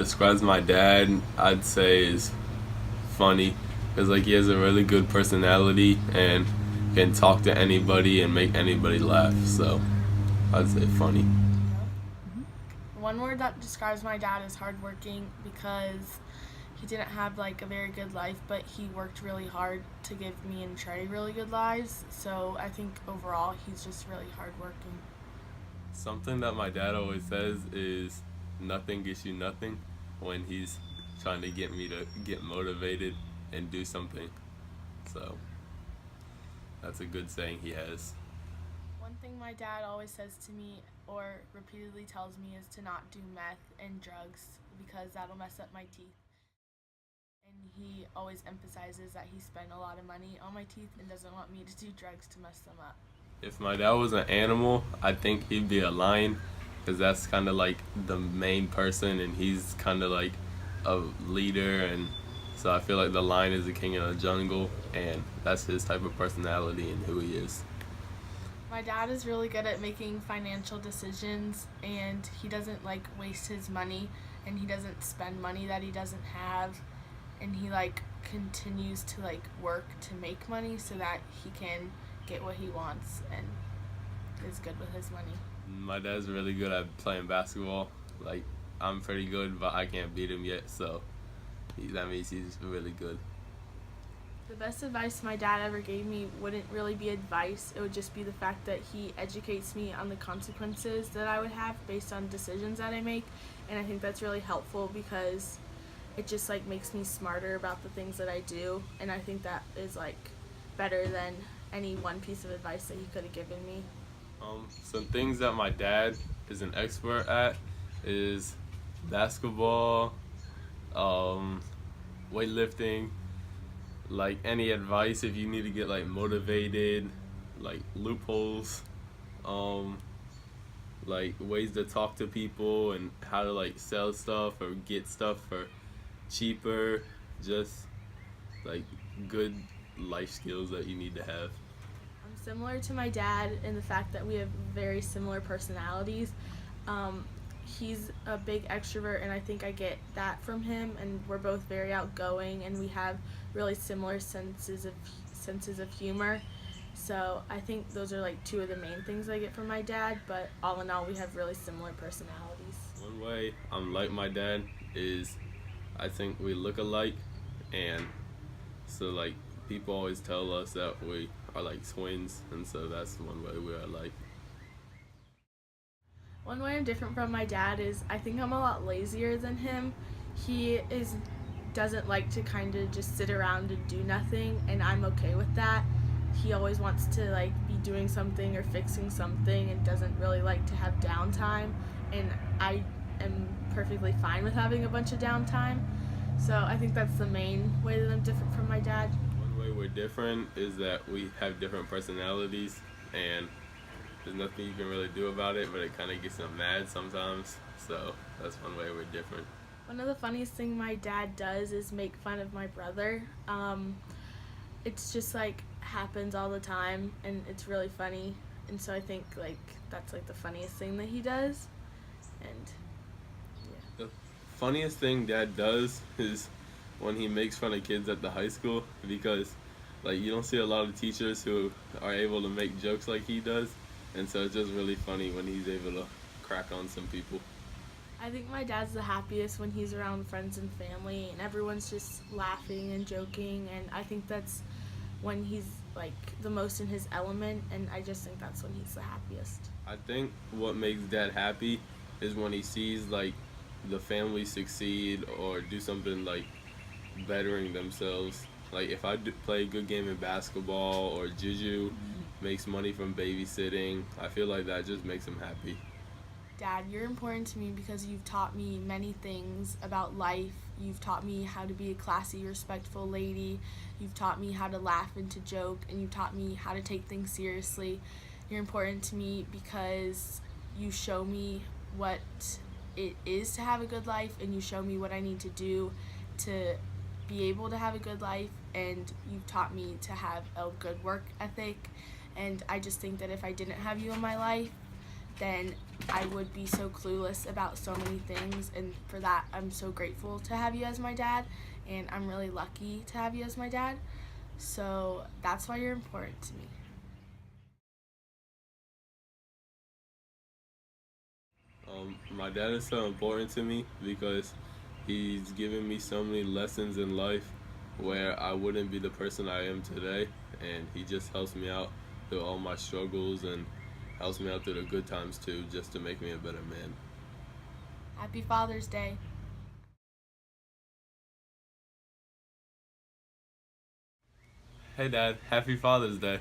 describes my dad, I'd say is funny, because like he has a really good personality and can talk to anybody and make anybody laugh. So I'd say funny. One word that describes my dad is hardworking because he didn't have like a very good life, but he worked really hard to give me and Trey really good lives. So I think overall he's just really hardworking. Something that my dad always says is nothing gets you nothing when he's trying to get me to get motivated and do something. So that's a good saying he has. One thing my dad always says to me or repeatedly tells me is to not do meth and drugs because that'll mess up my teeth. And he always emphasizes that he spent a lot of money on my teeth and doesn't want me to do drugs to mess them up. If my dad was an animal, I think he'd be a lion, because that's kind of like the main person, and he's kind of like a leader, and so I feel like the lion is the king of the jungle, and that's his type of personality and who he is. My dad is really good at making financial decisions and he doesn't like waste his money and he doesn't spend money that he doesn't have and he like continues to like work to make money so that he can get what he wants and is good with his money. My dad's really good at playing basketball. Like, I'm pretty good, but I can't beat him yet, so that means he's really good. The best advice my dad ever gave me wouldn't really be advice. It would just be the fact that he educates me on the consequences that I would have based on decisions that I make. And I think that's really helpful because it just like makes me smarter about the things that I do. And I think that is like better than any one piece of advice that he could have given me. Some things that my dad is an expert at is basketball, um, weightlifting, like any advice if you need to get like motivated, like loopholes, um, like ways to talk to people and how to like sell stuff or get stuff for cheaper, just like good life skills that you need to have. I'm similar to my dad in the fact that we have very similar personalities. Um, he's a big extrovert, and I think I get that from him. And we're both very outgoing, and we have really similar senses of humor. So I think those are like two of the main things I get from my dad. But all in all, we have really similar personalities. One way I'm like my dad is I think we look alike, and so like people always tell us that we are like twins, and so that's one way we are alike. One way I'm different from my dad is I think I'm a lot lazier than him. He is doesn't like to kind of just sit around and do nothing, and I'm okay with that. He always wants to like be doing something or fixing something and doesn't really like to have downtime, and I am perfectly fine with having a bunch of downtime. So I think that's the main way that I'm different from my dad. One way we're different is that we have different personalities, and there's nothing you can really do about it, but it kind of gets them mad sometimes. So that's one way we're different. One of the funniest thing my dad does is make fun of my brother. It's just like happens all the time, and it's really funny. And so I think like that's like the funniest thing that he does. And The funniest thing dad does is when he makes fun of kids at the high school, because like you don't see a lot of teachers who are able to make jokes like he does, and so it's just really funny when he's able to crack on some people. I think my dad's the happiest when he's around friends and family, and everyone's just laughing and joking. And I think that's when he's like the most in his element, and I just think that's when he's the happiest. I think what makes dad happy is when he sees like the family succeed or do something like bettering themselves. Like if I play a good game in basketball or Juju makes money from babysitting, I feel like that just makes him happy. Dad, you're important to me because you've taught me many things about life. You've taught me how to be a classy, respectful lady. You've taught me how to laugh and to joke, and you've taught me how to take things seriously. You're important to me because you show me what it is to have a good life, and you show me what I need to do to be able to have a good life, and you've taught me to have a good work ethic. And I just think that if I didn't have you in my life, then I would be so clueless about so many things, and for that I'm so grateful to have you as my dad, and I'm really lucky to have you as my dad. So that's why you're important to me. My dad is so important to me because he's given me so many lessons in life where I wouldn't be the person I am today, and he just helps me out through all my struggles and helps me out through the good times too, just to make me a better man. Happy Father's Day. Hey Dad, happy Father's Day.